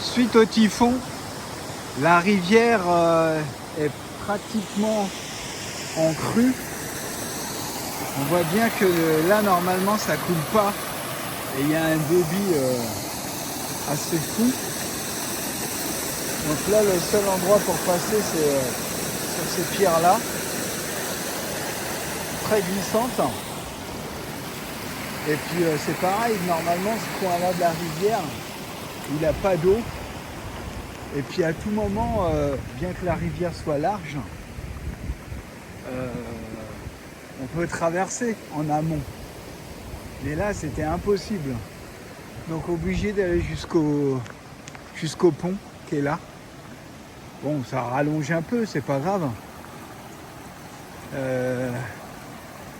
Suite au typhon, la rivière est pratiquement en crue. On voit bien que là, normalement, ça coule pas. Et il y a un débit assez fou. Donc là, le seul endroit pour passer, c'est sur ces pierres-là. Très glissantes. Et puis c'est pareil, normalement, ce coin-là de la rivière, il n'a pas d'eau. Et puis à tout moment, bien que la rivière soit large, on peut traverser en amont. Mais là, c'était impossible. Donc obligé d'aller jusqu'au pont qui est là. Bon, ça rallonge un peu, c'est pas grave.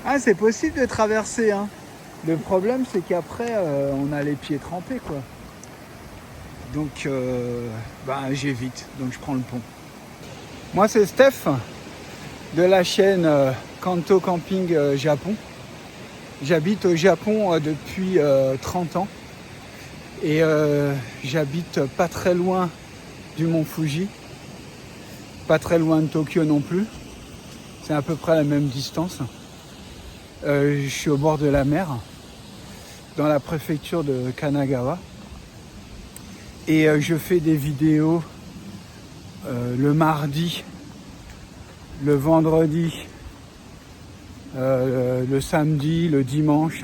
Ah, c'est possible de traverser, hein. Le problème, c'est qu'après, on a les pieds trempés, quoi. Donc, j'évite. Donc, je prends le pont. Moi, c'est Steph de la chaîne Kanto Camping Japon. J'habite au Japon depuis 30 ans. Et j'habite pas très loin du mont Fuji. Pas très loin de Tokyo non plus. C'est à peu près la même distance. Je suis au bord de la mer, dans la préfecture de Kanagawa. Et je fais des vidéos le mardi, le vendredi, le samedi, le dimanche.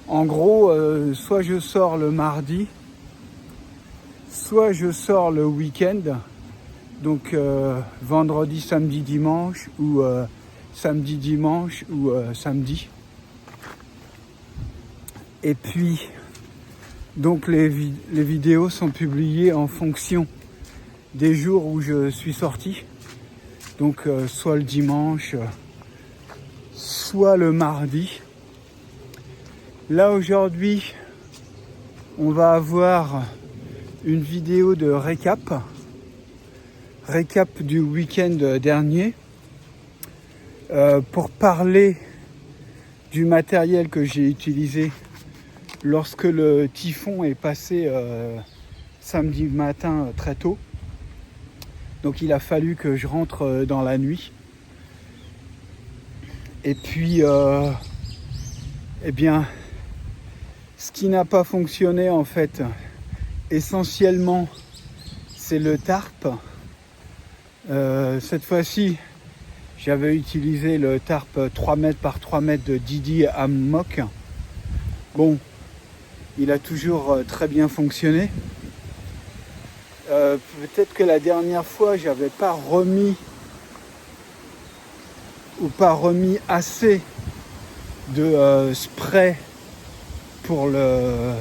En gros, soit je sors le mardi, soit je sors le week-end. Donc vendredi, samedi, dimanche, ou samedi, dimanche, ou samedi. Et puis, donc les vidéos sont publiées en fonction des jours où je suis sorti. Donc soit le dimanche, soit le mardi. Là aujourd'hui, on va avoir une vidéo de récap du week-end dernier, pour parler du matériel que j'ai utilisé lorsque le typhon est passé samedi matin très tôt. Donc il a fallu que je rentre dans la nuit. Et puis, eh bien, ce qui n'a pas fonctionné en fait, essentiellement, c'est le tarp. Cette fois-ci, j'avais utilisé le tarp 3 mètres par 3 mètres de Didi Hammock. Bon, il a toujours très bien fonctionné. Peut-être que la dernière fois, j'avais pas remis assez de spray pour le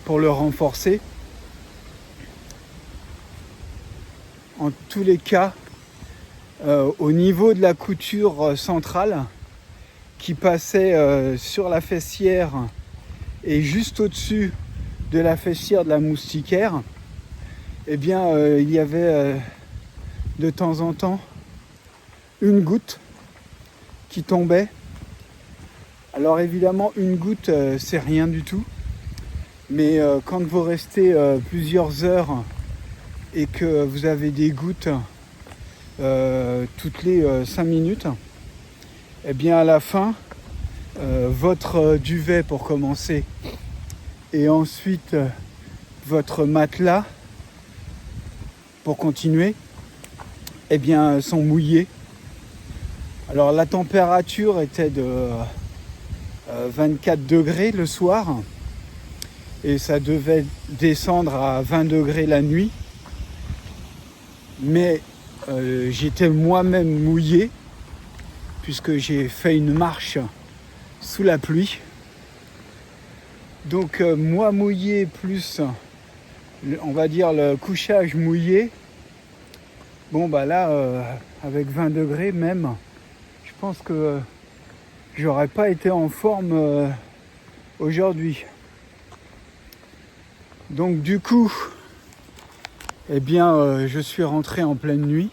renforcer. En tous les cas, au niveau de la couture centrale qui passait sur la fessière et juste au-dessus de la fessière de la moustiquaire, eh bien il y avait de temps en temps une goutte qui tombait. Alors évidemment, une goutte, c'est rien du tout. Mais quand vous restez plusieurs heures et que vous avez des gouttes toutes les 5 minutes, eh bien à la fin, votre duvet pour commencer, et ensuite votre matelas pour continuer, eh bien sont mouillés. Alors la température était de 24 degrés le soir, et ça devait descendre à 20 degrés la nuit. Mais j'étais moi-même mouillé, puisque j'ai fait une marche sous la pluie. Donc moi mouillé plus, on va dire, le couchage mouillé. Bon bah là, avec 20 degrés même, je pense que j'aurais pas été en forme aujourd'hui. Donc du coup, eh bien, je suis rentré en pleine nuit.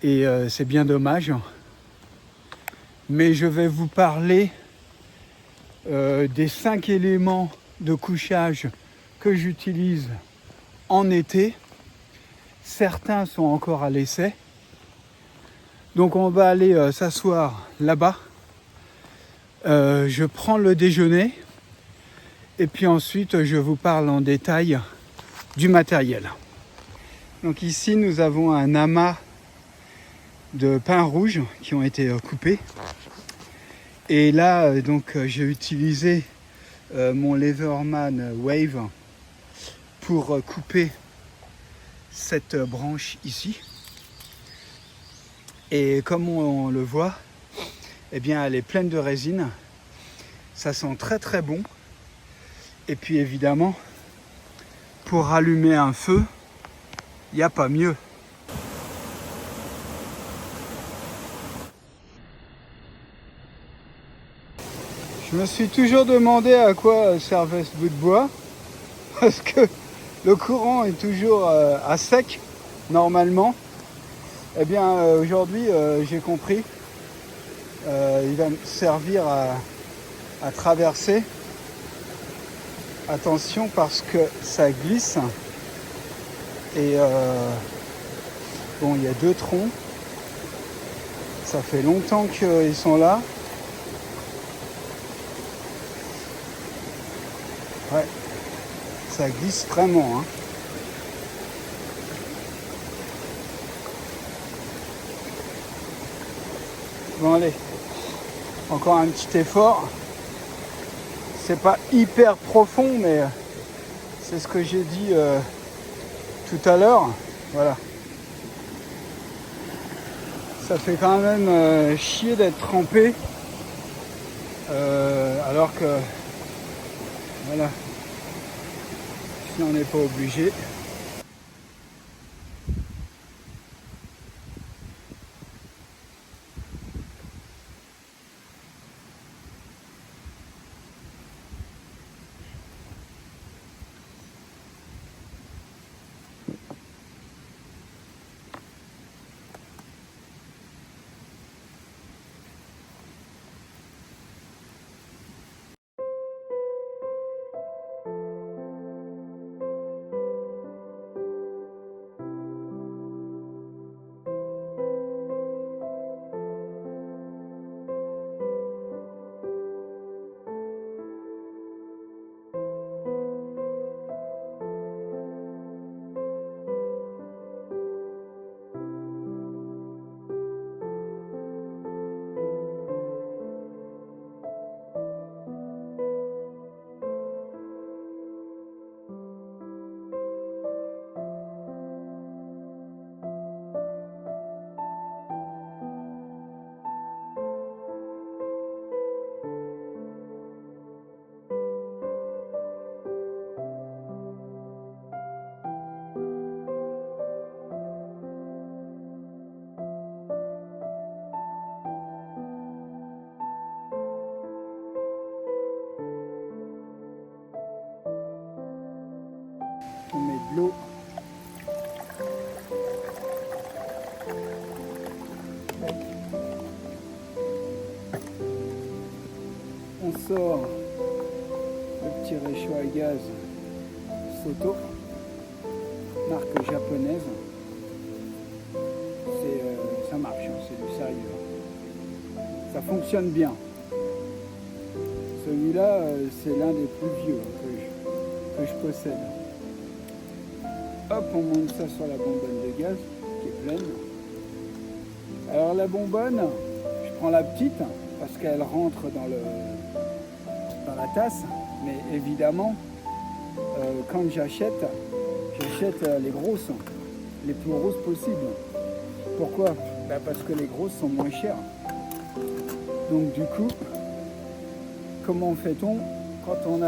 Et c'est bien dommage. Mais je vais vous parler des 5 éléments de couchage que j'utilise en été. Certains sont encore à l'essai. Donc on va aller s'asseoir là-bas. Je prends le déjeuner et puis ensuite je vous parle en détail du matériel. Donc ici nous avons un amas de pins rouges qui ont été coupés. Et là donc j'ai utilisé mon Leverman Wave pour couper cette branche ici. Et comme on le voit, eh bien elle est pleine de résine. Ça sent très très bon. Et puis évidemment, pour allumer un feu, il n'y a pas mieux. Je me suis toujours demandé à quoi servait ce bout de bois, parce que le courant est toujours à sec, normalement. Eh bien aujourd'hui j'ai compris, il va me servir à traverser. Attention parce que ça glisse. Et bon, il y a 2 troncs. Ça fait longtemps qu'ils sont là. Ouais, ça glisse vraiment, hein. Bon allez, encore un petit effort. C'est pas hyper profond, mais c'est ce que j'ai dit tout à l'heure. Voilà. Ça fait quand même chier d'être trempé. Alors que, voilà, si on n'est pas obligé. On met de l'eau. On sort le petit réchaud à gaz Soto, marque japonaise. Ça marche, hein, c'est du sérieux. Ça fonctionne bien. Celui-là, c'est l'un des plus vieux que je possède. Hop, on monte ça sur la bonbonne de gaz qui est pleine. Alors la bonbonne, je prends la petite parce qu'elle rentre dans la tasse. Mais évidemment, quand j'achète les grosses, les plus grosses possibles. Pourquoi? Parce que les grosses sont moins chères. Donc du coup, comment fait-on quand on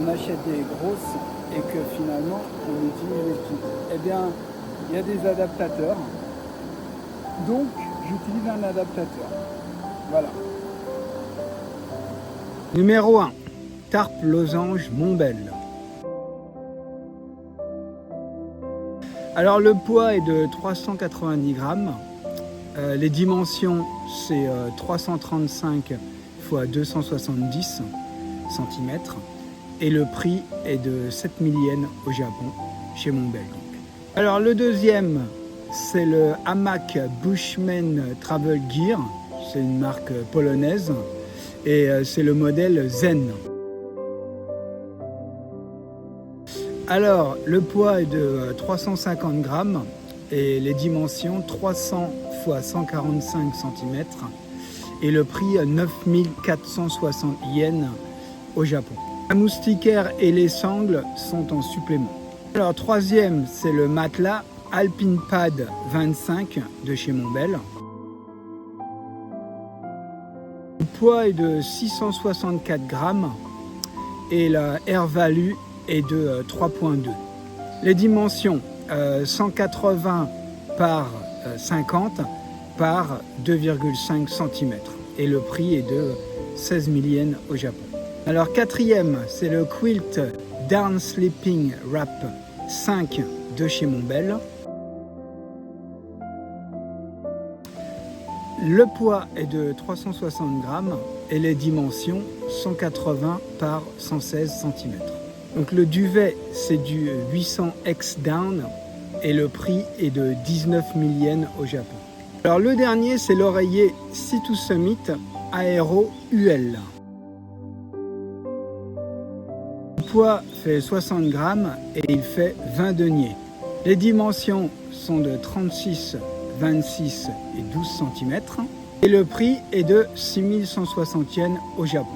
achète des grosses et que finalement on utilise les petites? Eh bien, il y a des adaptateurs. Donc, j'utilise un adaptateur. Voilà. Numéro 1. Tarpe losange Montbelle. Alors le poids est de 390 grammes. Les dimensions, c'est 335 x x 270 cm et le prix est de 7000 yens au Japon, chez Montbel. Alors le deuxième, c'est le hamac Bushman Travel Gear, c'est une marque polonaise et c'est le modèle Zen. Alors le poids est de 350 grammes et les dimensions 300 x 145 cm et le prix 9460 yens au Japon. La moustiquaire et les sangles sont en supplément. Alors troisième, c'est le matelas Alpine Pad 25 de chez Montbel. Le poids est de 664 grammes et la air value est de 3.2. Les dimensions 180 par 50 par 2,5 cm et le prix est de 16 000 yens au Japon. Alors quatrième, c'est le Quilt Down Sleeping Wrap 5 de chez Montbel. Le poids est de 360 grammes et les dimensions 180 par 116 cm. Donc le duvet, c'est du 800X Down et le prix est de 19 000 yens au Japon. Alors le dernier, c'est l'oreiller Sea2 Summit Aero UL. Le poids fait 60 grammes et il fait 20 deniers. Les dimensions sont de 36, 26 et 12 cm et le prix est de 6160 yens au Japon.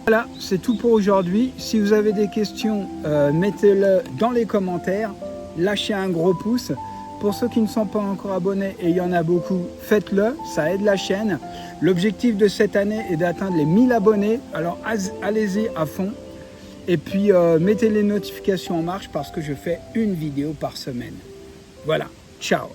Voilà, c'est tout pour aujourd'hui. Si vous avez des questions, mettez-le dans les commentaires. Lâchez un gros pouce. Pour ceux qui ne sont pas encore abonnés, et il y en a beaucoup, faites-le, ça aide la chaîne. L'objectif de cette année est d'atteindre les 1000 abonnés, alors allez-y à fond. Et puis mettez les notifications en marche parce que je fais une vidéo par semaine. Voilà, ciao!